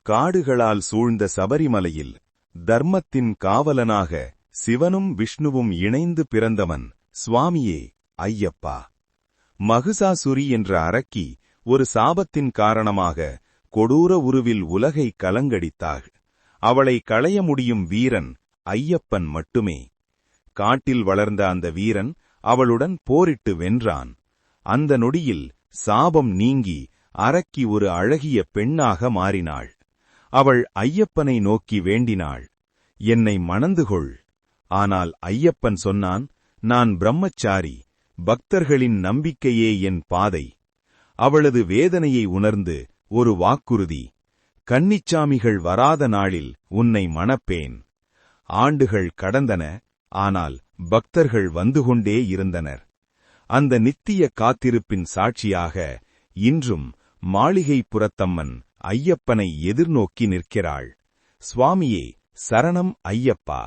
காடுகளால் சூழ்ந்த சபரிமலையில் தர்மத்தின் காவலனாக சிவனும் விஷ்ணுவும் இணைந்து பிறந்தவன் சுவாமியே ஐயப்பா. மகிஷாசுரி என்ற அரக்கி ஒரு சாபத்தின் காரணமாக கொடூர உருவில் உலகை கலங்கடித்தாள். அவளை களைய முடியும் வீரன் ஐயப்பன் மட்டுமே. காட்டில் வளர்ந்த அந்த வீரன் அவளுடன் போரிட்டு வென்றான். அந்த நொடியில் சாபம் நீங்கி அரக்கி ஒரு அழகிய பெண்ணாக மாறினாள். அவள் ஐயப்பனை நோக்கி வேண்டினாள், என்னை மணந்துகொள். ஆனால் ஐயப்பன் சொன்னான், நான் பிரம்மச்சாரி, பக்தர்களின் நம்பிக்கையே என் பாதை. அவளது வேதனையை உணர்ந்து ஒரு வாக்குறுதி, கன்னிச்சாமிகள் வராத நாளில் உன்னை மணப்பேன். ஆண்டுகள் கடந்தன, ஆனால் பக்தர்கள் வந்துகொண்டே இருந்தனர். அந்த நித்திய காத்திருப்பின் சாட்சியாக இன்றும் மாளிகைப்புறத்தம்மன் ஐயப்பனை எதிர்நோக்கி நிற்கிறாள். சுவாமியே சரணம் ஐயப்பா.